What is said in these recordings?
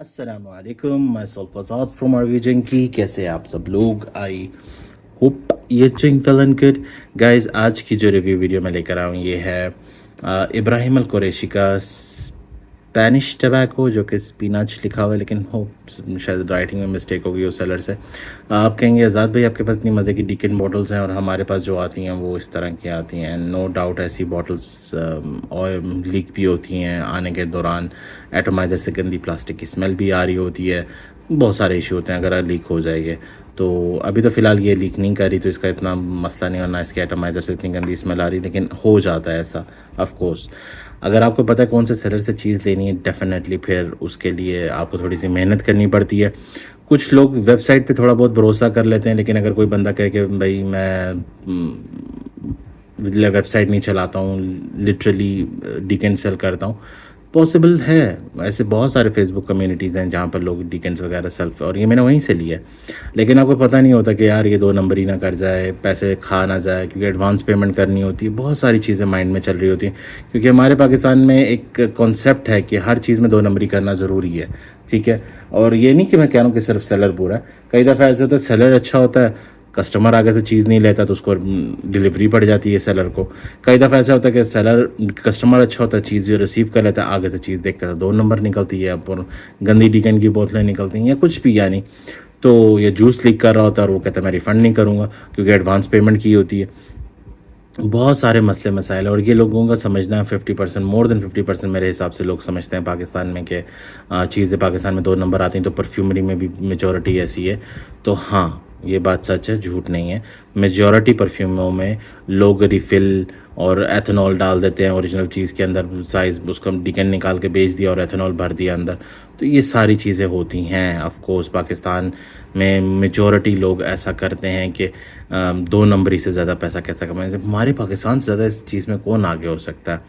अस्सलामुअलैकुम मैं सल्फाज़ाद from RV की कैसे हैं आप सब लोग। आई होप ये चिंकलन गुड गाइस। आज की जो रिव्यू वीडियो मैं लेकर आया हूँ ये है इब्राहिम अल कुरैशी का स्पेनिश टबैको, जो कि स्पिनाच लिखा हुआ है लेकिन हो शायद राइटिंग में मिस्टेक हो गई उस सेलर से। आप कहेंगे आज़ाद भाई आपके पास इतनी मज़े की डीकन बॉटल्स हैं और हमारे पास जो आती हैं वो इस तरह की आती हैं। नो डाउट ऐसी बॉटल्स और लीक भी होती हैं आने के दौरान, एटोमाइज़र से गंदी प्लास्टिक की स्मेल भी आ रही होती है, बहुत सारे इशू होते हैं अगर लीक हो जाएगी। तो अभी तो फ़िलहाल ये लीक नहीं कर रही तो इसका इतना मसला नहीं, और ना इसके एटोमाइज़र से इतनी गंदी स्मेल आ रही, लेकिन हो जाता है ऐसा ऑफ कोर्स। अगर आपको पता है कौन से सेलर से चीज़ लेनी है, डेफिनेटली फिर उसके लिए आपको थोड़ी सी मेहनत करनी पड़ती है। कुछ लोग वेबसाइट पे थोड़ा बहुत भरोसा कर लेते हैं, लेकिन अगर कोई बंदा कहे कि भाई मैं वेबसाइट नहीं चलाता हूँ, लिटरली डीकेन सेल करता हूँ, पॉसिबल है। ऐसे बहुत सारे फेसबुक कम्युनिटीज़ हैं जहाँ पर लोग डीकेंस वगैरह सेल्फ, और ये मैंने वहीं से लिया है। लेकिन आपको पता नहीं होता कि यार ये 2 नंबर ही ना कर जाए, पैसे खा ना जाए, क्योंकि एडवांस पेमेंट करनी होती है, बहुत सारी चीज़ें माइंड में चल रही होती हैं। क्योंकि हमारे पाकिस्तान में एक कॉन्सेप्ट है कि हर चीज़ में 2 नंबरी करना ज़रूरी है, ठीक है। और ये नहीं कि मैं कह रहा हूँ कि सिर्फ सेलर बुरा है, कई दफ़ा ऐसा होता है सेलर अच्छा होता है, कस्टमर आगे से चीज़ नहीं लेता तो उसको डिलीवरी पड़ जाती है सेलर को। कई दफ़ा ऐसा होता है कि सेलर कस्टमर अच्छा होता है, चीज़ भी रिसीव कर लेता है, आगे से चीज़ देखता है 2 नंबर निकलती है और गंदी डीकन की बोतलें निकलती हैं या कुछ भी, यानी तो ये जूस लीक कर रहा होता है और वो कहता है मैं रिफ़ंड नहीं करूँगा क्योंकि एडवांस पेमेंट की होती है। बहुत सारे मसले मसाइल, और ये लोगों का समझना है 50%, मोर देन 50% मेरे हिसाब से लोग समझते हैं पाकिस्तान में कि चीज़ें पाकिस्तान में 2 नंबर आती हैं, तो परफ्यूमरी में भी मेजॉरिटी ऐसी है। तो हाँ, ये बात सच है, झूठ नहीं है। मेजॉरिटी परफ्यूमों में लोग रिफ़िल और एथेनॉल डाल देते हैं ओरिजिनल चीज़ के अंदर, साइज़ उसका डिकन निकाल के बेच दिया और एथेनॉल भर दिया अंदर। तो ये सारी चीज़ें होती हैं। ऑफ कोर्स पाकिस्तान में मेजॉरिटी लोग ऐसा करते हैं कि 2 नंबरी से ज़्यादा पैसा कैसा कमाएं। हमारे पाकिस्तान से ज़्यादा इस चीज़ में कौन आगे हो सकता है?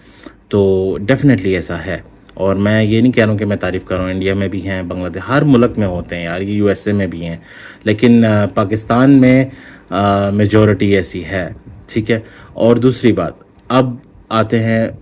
तो डेफिनेटली ऐसा है। और मैं ये नहीं कह रहा हूँ कि मैं तारीफ़ कर रहा हूँ, इंडिया में भी हैं, बांग्लादेश, हर मुल्क में होते हैं यार, ये यूएसए में भी हैं, लेकिन पाकिस्तान में मेजॉरिटी ऐसी है, ठीक है। और दूसरी बात, अब आते हैं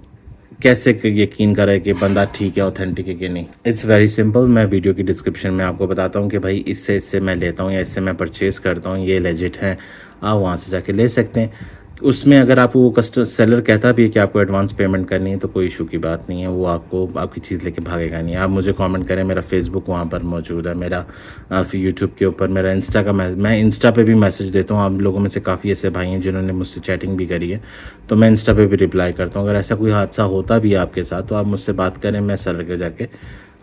कैसे यकीन करें कि बंदा ठीक है, ऑथेंटिक है कि नहीं। इट्स वेरी सिंपल, मैं वीडियो की डिस्क्रिप्शन में आपको बताता हूँ कि भाई इससे मैं लेता हूँ या इससे मैं परचेज़ करता हूँ, ये लेजिट है, आप वहाँ से जाके ले सकते हैं। उसमें अगर आपको वो सेलर कहता भी है कि आपको एडवांस पेमेंट करनी है तो कोई इशू की बात नहीं है, वो आपको आपकी चीज़ लेके भागेगा नहीं। आप मुझे कमेंट करें, मेरा फेसबुक वहाँ पर मौजूद है, मेरा यूट्यूब के ऊपर मेरा इंस्टा का मैं इंस्टा पे भी मैसेज देता हूँ। आप लोगों में से काफ़ी ऐसे भाई हैं जिन्होंने मुझसे चैटिंग भी करी है, तो मैं इंस्टा पे भी रिप्लाई करता हूँ। अगर ऐसा कोई हादसा होता भी है आपके साथ तो आप मुझसे बात करें, मैं सेलर के जाके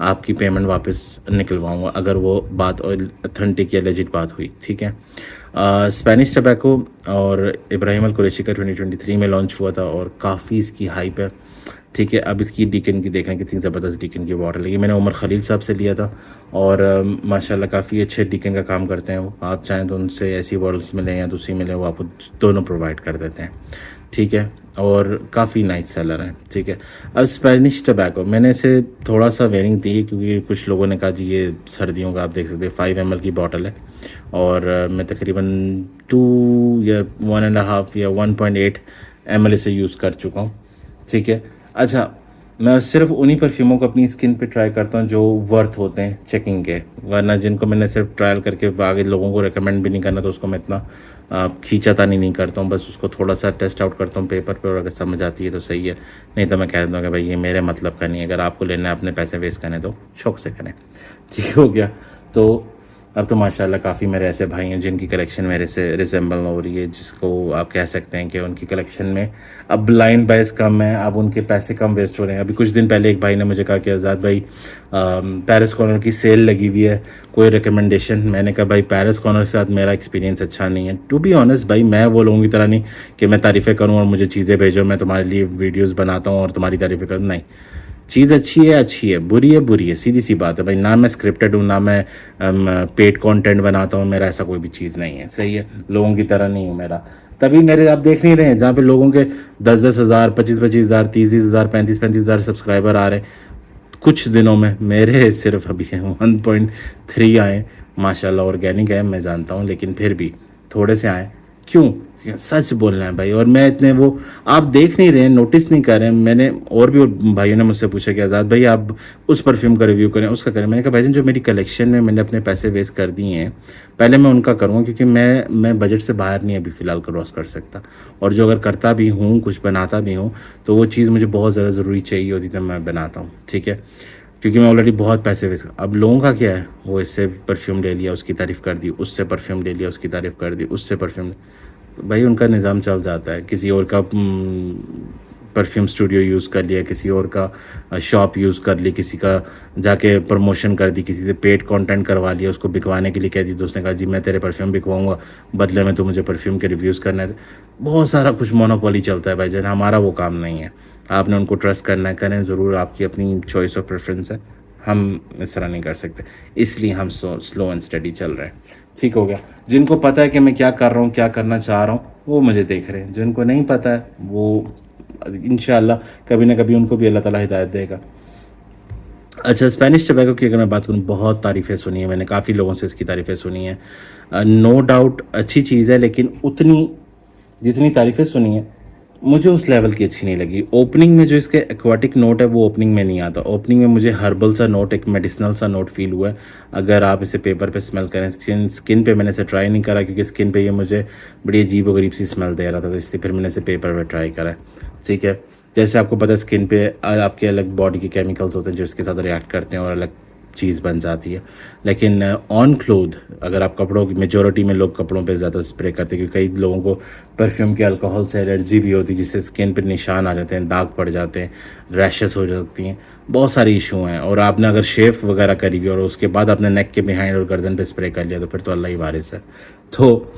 आपकी पेमेंट वापस निकलवाऊँगा अगर वो बात ऑथेंटिक या लेजिट बात हुई, ठीक है। स्पेनिश टबैको और इब्राहिम अल कुरैशी का 2023 में लॉन्च हुआ था और काफ़ी इसकी हाइप है, ठीक है। अब इसकी डीकन की देखें कितनी ज़बरदस्त डीकन की बॉटल है। ये मैंने उमर खलील साहब से लिया था और माशाल्लाह काफ़ी अच्छे डीकन का काम करते हैं वो। आप चाहें तो उनसे ऐसी बॉटल्स मिलें या दूसरी मिलें, वो आपको दोनों प्रोवाइड कर देते हैं, ठीक है। और काफ़ी नाइस सेलर हैं, ठीक है। अब स्पेनिश टबैको मैंने इसे थोड़ा सा वेरिंग दी क्योंकि कुछ लोगों ने कहा जी ये सर्दियों का, आप देख सकते हैं 5 ml की बॉटल है और मैं तकरीबन 2 या 1.5 या 1.8 ml इसे यूज़ कर चुका हूँ, ठीक है। अच्छा, मैं सिर्फ उन्हीं परफ्यूमों को अपनी स्किन पे ट्राई करता हूँ जो वर्थ होते हैं चेकिंग के, वरना जिनको मैंने सिर्फ ट्रायल करके आगे लोगों को रेकमेंड भी नहीं करना तो उसको मैं इतना खींचातानी नहीं करता हूँ। बस उसको थोड़ा सा टेस्ट आउट करता हूँ पेपर पे और अगर समझ आती है तो सही है, नहीं तो मैं कह देता हूँ कि भाई ये मेरे मतलब का नहीं है। अगर आपको लेना है अपने पैसे वेस्ट करने तो शौक से करें, ठीक हो गया। तो अब तो माशाल्लाह काफ़ी मेरे ऐसे भाई हैं जिनकी कलेक्शन मेरे से रिसेंबल हो रही है, जिसको आप कह सकते हैं कि उनकी कलेक्शन में अब ब्लाइंड बायस कम है, अब उनके पैसे कम वेस्ट हो रहे हैं। अभी कुछ दिन पहले एक भाई ने मुझे कहा कि आज़ाद भाई पेरिस कॉर्नर की सेल लगी हुई है, कोई रिकमेंडेशन। मैंने कहा भाई पेरिस कॉर्नर के साथ मेरा एक्सपीरियंस अच्छा नहीं है। टू बी ऑनेस्ट भाई, मैं वो लोगों की तरह नहीं कि मैं तारीफ़ें करूँ और मुझे चीज़ें भेजो, मैं तुम्हारे लिए वीडियोज़ बनाता हूँ और तुम्हारी तारीफ़ें करूँ, नहीं। चीज़ अच्छी है, बुरी है, सीधी सी बात है भाई। ना मैं स्क्रिप्टेड हूँ, ना मैं पेड कंटेंट बनाता हूँ, मेरा ऐसा कोई भी चीज़ नहीं है, सही है। लोगों की तरह नहीं हूँ मेरा, तभी मेरे आप देख नहीं रहे हैं जहाँ पे लोगों के 10-10 हज़ार, 25-25 हज़ार, 30-30 हज़ार, 35-35 हज़ार सब्सक्राइबर आ रहे हैं। कुछ दिनों में मेरे सिर्फ अभी 1.3 आए, माशाल्लाह ऑर्गेनिक है मैं जानता हूँ, लेकिन फिर भी थोड़े से आए। क्यों? सच बोलना है भाई। और मैं इतने वो आप देख नहीं रहे हैं, नोटिस नहीं कर रहे हैं। मैंने और भी भाइयों ने मुझसे पूछा कि आज़ाद भाई आप उस परफ्यूम का रिव्यू करें, उसका करें। मैंने कहा भाईजान जो मेरी कलेक्शन में मैंने अपने पैसे वेस्ट कर दिए हैं, पहले मैं उनका करूँगा, क्योंकि मैं बजट से बाहर नहीं अभी फ़िलहाल क्रॉस कर सकता। और जो अगर करता भी हूँ, कुछ बनाता भी हूँ, तो वो चीज़ मुझे बहुत ज़्यादा ज़रूरी चाहिए होती तो मैं बनाता हूँ, ठीक है। क्योंकि मैं ऑलरेडी बहुत पैसे वेस्ट, अब लोगों का क्या है, वो इससे परफ्यूम ले लिया उसकी तारीफ़ कर दी, उससे परफ्यूम ले लिया उसकी तारीफ़ कर दी, उससे परफ्यूम, तो भाई उनका निज़ाम चल जाता है। किसी और का परफ्यूम स्टूडियो यूज़ कर लिया, किसी और का शॉप यूज़ कर ली, किसी का जाके प्रमोशन कर दी, किसी से पेड कंटेंट करवा लिया, उसको बिकवाने के लिए कह दी, तो उसने कहा जी मैं तेरे परफ्यूम बिकवाऊंगा, बदले में तो मुझे परफ्यूम के रिव्यूज़ करना है। बहुत सारा कुछ मोनोपोली चलता है भाईजान, हमारा वो काम नहीं है। आपने उनको ट्रस्ट करना है, करें ज़रूर, आपकी अपनी चॉइस और प्रेफरेंस है, हम इस तरह नहीं कर सकते। इसलिए हम स्लो एंड स्टडी चल रहे हैं। ठीक हो गया। जिनको पता है कि मैं क्या कर रहा हूँ, क्या करना चाह रहा हूँ, वो मुझे देख रहे हैं। जिनको नहीं पता है वो इंशाल्लाह कभी ना कभी उनको भी अल्लाह ताला हिदायत देगा। अच्छा, स्पेनिश टबैको की अगर मैं बात करूँ, बहुत तारीफ़ें सुनी है मैंने, काफ़ी लोगों से इसकी तारीफ़ें सुनी है। नो डाउट अच्छी चीज़ है, लेकिन उतनी जितनी तारीफ़ें सुनी है मुझे उस लेवल की अच्छी नहीं लगी। ओपनिंग में जो इसके एक्वाटिक नोट है वो ओपनिंग में नहीं आता। ओपनिंग में मुझे हर्बल सा नोट, एक मेडिसिनल सा नोट फील हुआ है। अगर आप इसे पेपर पे स्मेल करें, स्किन पे मैंने इसे ट्राई नहीं करा, क्योंकि स्किन पे ये मुझे बड़ी अजीब व गरीब सी स्मेल दे रहा था, तो इसलिए फिर मैंने इसे पेपर पे ट्राई करा है, ठीक है। जैसे आपको पता है स्किन पे आपके अलग बॉडी के केमिकल्स होते हैं जो इसके साथ रिएक्ट करते हैं और अलग चीज़ बन जाती है। लेकिन ऑन क्लोथ, अगर आप कपड़ों की, मेजॉरिटी में लोग कपड़ों पे ज़्यादा स्प्रे करते हैं, क्योंकि कई लोगों को परफ्यूम के अल्कोहल से एलर्जी भी होती है, जिससे स्किन पर निशान आ जाते हैं, दाग पड़ जाते हैं, रैशेस हो जाती हैं, बहुत सारे इशू हैं। और आपने अगर शेव वगैरह करी हुई और उसके बाद आपने नेक के बिहाइंड और गर्दन पे स्प्रे कर लिया, तो फिर तो अल्लाह ही वारिस है। तो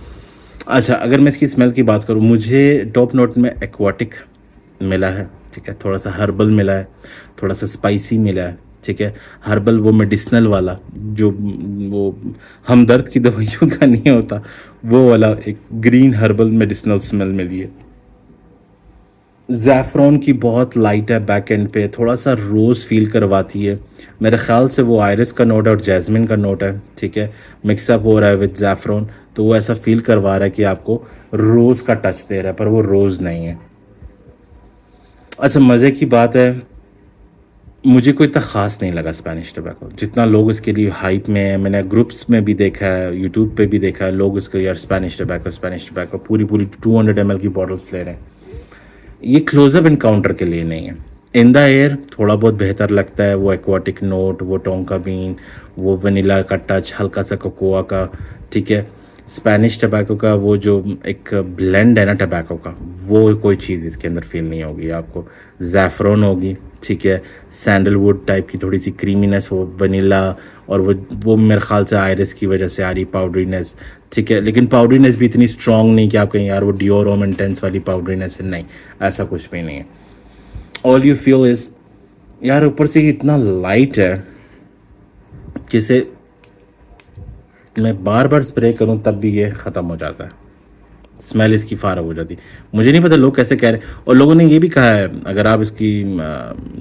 अच्छा, अगर मैं इसकी स्मेल की बात करूँ, मुझे टॉप नोट में एक्वाटिक मिला है, ठीक है, थोड़ा सा हर्बल मिला है, थोड़ा सा स्पाइसी मिला है, ठीक है। हर्बल वो मेडिसिनल वाला, जो वो हमदर्द की दवाइयों का नहीं होता, वो वाला एक ग्रीन हर्बल मेडिसिनल स्मेल मिली है। ज़ैफ़रॉन की बहुत लाइट है, बैक एंड पे थोड़ा सा रोज़ फील करवाती है। मेरे ख़्याल से वो आयरिस का नोट है और जैस्मिन का नोट है, ठीक है, मिक्सअप हो रहा है विद ज़ैफ़रॉन, तो वो ऐसा फील करवा रहा है कि आपको रोज़ का टच दे रहा है, पर वो रोज़ नहीं है। अच्छा, मज़े की बात है, मुझे कोई इतना ख़ास नहीं लगा स्पेनिश टोबैको, जितना लोग इसके लिए हाइप में है। मैंने ग्रुप्स में भी देखा है, यूट्यूब पे भी देखा है, लोग इसको यार स्पेनिश टोबैको पूरी पूरी 200 ml की बॉटल्स ले रहे हैं। ये क्लोजअप इनकाउंटर के लिए नहीं है। इन द एयर थोड़ा बहुत बेहतर लगता है, वो एक्वाटिक नोट, वो टोंका बीन, वो वनीला का टच, हल्का सा कोकोआ का, ठीक है। स्पेनिश टबैको का वो जो एक ब्लेंड है ना टबैको का, वो कोई चीज़ इसके अंदर फील नहीं होगी आपको। ज़ैफ़रॉन होगी, ठीक है, सैंडलवुड टाइप की थोड़ी सी क्रीमीनेस, वो वनीला, और वो मेरे ख्याल से आयरिस की वजह से आ रही पाउडरीनेस, ठीक है। लेकिन पाउडरीनेस भी इतनी स्ट्रॉन्ग नहीं कि आप कहीं यार वो डियोर होम इंटेंस वाली पाउडरीनेस है, नहीं, ऐसा कुछ भी नहीं है। ऑल यू फील इज़ यार ऊपर से ये इतना लाइट है कि इसे मैं बार बार स्प्रे करूं तब भी ये ख़त्म हो जाता है, स्मेल इसकी फारग हो जाती है। मुझे नहीं पता लोग कैसे कह रहे हैं। और लोगों ने ये भी कहा है, अगर आप इसकी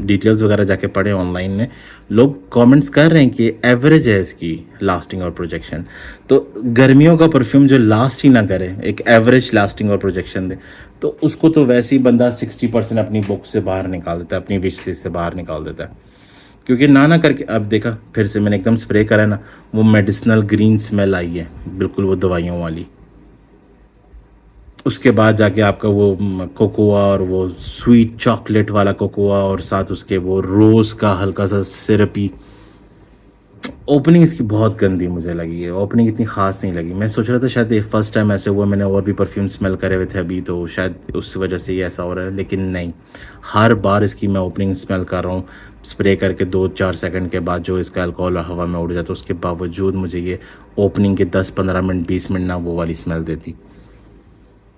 डिटेल्स वगैरह जाके पढ़ें ऑनलाइन में, लोग कमेंट्स कर रहे हैं कि एवरेज है इसकी लास्टिंग और प्रोजेक्शन। तो गर्मियों का परफ्यूम जो लास्ट ही ना करे, एक एवरेज लास्टिंग और प्रोजेक्शन दे, तो उसको तो वैसे ही बंदा 60% अपनी बुक से बाहर निकाल देता है, अपनी विश लिस्ट से बाहर निकाल देता है। क्योंकि ना करके अब देखा, फिर से मैंने एकदम स्प्रे करा ना, वो मेडिसिनल ग्रीन स्मेल आई है, बिल्कुल वो दवाइयों वाली। उसके बाद जाके आपका वो कोकोआ और वो स्वीट चॉकलेट वाला कोकोआ, और साथ उसके वो रोज़ का हल्का सा सिरपी। ओपनिंग इसकी बहुत गंदी मुझे लगी है, ओपनिंग इतनी ख़ास नहीं लगी। मैं सोच रहा था शायद ये फर्स्ट टाइम ऐसे हुआ, मैंने और भी परफ्यूम स्मेल करे हुए थे अभी, तो शायद उस वजह से ये ऐसा हो रहा है, लेकिन नहीं, हर बार इसकी मैं ओपनिंग स्मेल कर रहा हूँ स्प्रे करके 2-4 सेकंड के बाद, जो इसका अल्कोहल हवा में उड़ जाता है, उसके बावजूद मुझे ये ओपनिंग के 10-15 मिनट 20 मिनट ना वो वाली स्मेल देती।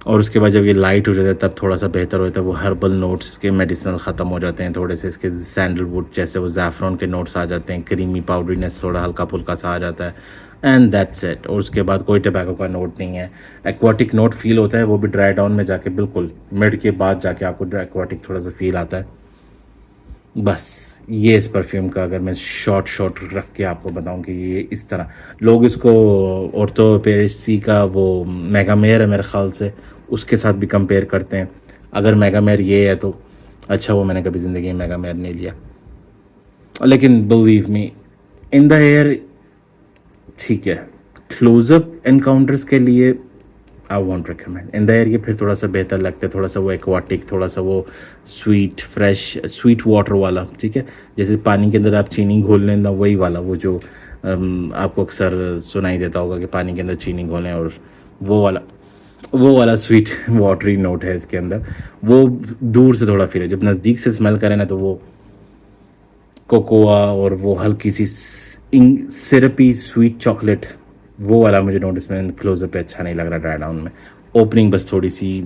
और उसके बाद जब ये लाइट हो जाता है तब थोड़ा सा बेहतर होता है। वो हर्बल नोट्स इसके मेडिसिनल ख़त्म हो जाते हैं, थोड़े से इसके सैंडलवुड जैसे वो ज़ैफ़रॉन के नोट्स आ जाते हैं, क्रीमी पाउडरीनेस थोड़ा हल्का फुल्का सा आ जाता है, एंड दैट्स इट। और उसके बाद कोई टबैको का नोट नहीं है। एक्वाटिक नोट फील होता है, वो भी ड्राई डाउन में जाके, बिल्कुल मिड के बाद जाके आपको एक्वाटिक थोड़ा सा फील आता है। बस ये इस परफ्यूम का अगर मैं शॉर्ट रख के आपको बताऊं कि ये इस तरह, लोग इसको ऑर्थोपेरेसी का वो मेगामेयर है मेरे ख्याल से, उसके साथ भी कंपेयर करते हैं। अगर मेगामेर ये है तो अच्छा वो मैंने कभी ज़िंदगी में मेगामेर नहीं लिया। लेकिन believe me, in the air ठीक है। क्लोजअप एनकाउंटर्स के लिए I want recommend. In the air ये फिर थोड़ा सा बेहतर लगता है, थोड़ा सा वो एक्वाटिक, थोड़ा सा वो स्वीट फ्रेश स्वीट वाटर वाला, ठीक है। जैसे पानी के अंदर आप चीनी घोल लें ना, वही वाला, वो जो आपको अक्सर सुनाई देता होगा कि पानी के अंदर चीनी घोलें, और वो वाला स्वीट वाटरी नोट है इसके अंदर। वो दूर से थोड़ा फील है, जब नज़दीक से स्मेल करें ना तो वो कोकोआ और वो हल्की सी सिरपी स्वीट चॉकलेट, वो वाला मुझे नोटिस में क्लोजअप पे अच्छा नहीं लग रहा ड्राई डाउन में। ओपनिंग बस थोड़ी सी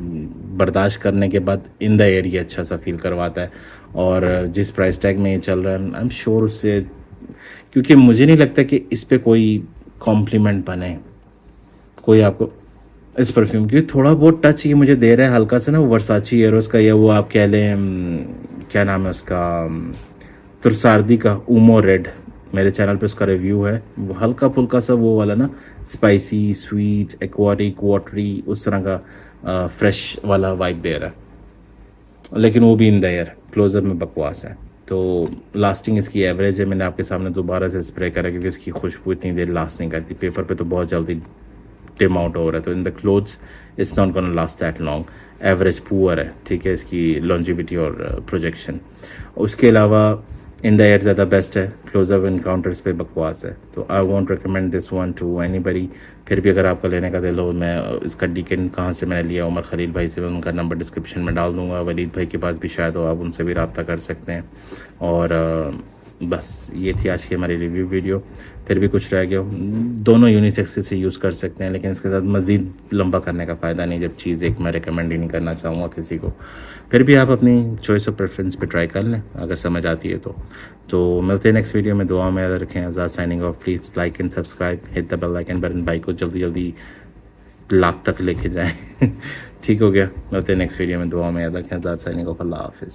बर्दाश्त करने के बाद इन द एयर ये अच्छा सा फील करवाता है। और जिस प्राइस टैग में ये चल रहा है, आई एम श्योर उससे, क्योंकि मुझे नहीं लगता कि इस पे कोई कॉम्प्लीमेंट बने कोई आपको इस परफ्यूम की। थोड़ा बहुत टच ये मुझे दे रहा है हल्का सा ना, वर्साची एरोस का, या वो आप कह लें क्या नाम है उसका, तुरसारदी का ऊमो रेड। मेरे चैनल पे उसका रिव्यू है। वो हल्का फुल्का सा वो वाला ना, स्पाइसी स्वीट एक्वाटिक वाटरी उस तरह का फ्रेश वाला वाइब दे रहा है, लेकिन वो भी इन द एयर क्लोजअप में बकवास है। तो लास्टिंग इसकी एवरेज है। मैंने आपके सामने दोबारा से स्प्रे करा क्योंकि इसकी खुशबू इतनी देर लास्ट नहीं करती। पेपर पे तो बहुत जल्दी डिम आउट हो रहा है, तो in the clothes it's not gonna last that long. Average poor है, ठीक है, इसकी लॉन्जिविटी और प्रोजेक्शन। उसके अलावा इन द एयर ज़्यादा बेस्ट है, क्लोजअप एनकाउंटर्स पे बकवास है। तो I want recommend this one two anybody. फिर भी अगर आपका लेने का दिल हो, मैं इसका डीकेन कहाँ से मैंने लिया, उमर खलील भाई से, मैं उनका नंबर डिस्क्रिप्शन में डाल दूँगा। वलीद भाई के पास भी शायद हो, आप उनसे भी रब्ता कर सकते हैं। और बस ये थी आज की हमारी रिव्यू वीडियो। फिर भी कुछ रह गया, दोनों यूनिसेक्स से यूज़ कर सकते हैं, लेकिन इसके साथ मज़ीद लंबा करने का फ़ायदा नहीं जब चीज़ एक मैं रिकमेंड ही नहीं करना चाहूँगा किसी को। फिर भी आप अपनी चॉइस ऑफ प्रेफरेंस पे ट्राई कर लें अगर समझ आती है तो मिलते हैं नेक्स्ट वीडियो में। दुआ में याद रखें। Azad signing off. Please like and subscribe, hit the bell icon button. भाई को जल्दी लाख तक लेके जाएँ। ठीक हो गया। मिलते हैं नेक्स्ट वीडियो में। दुआ में याद रखें। Azad signing of. अल्लाह हाफिज़।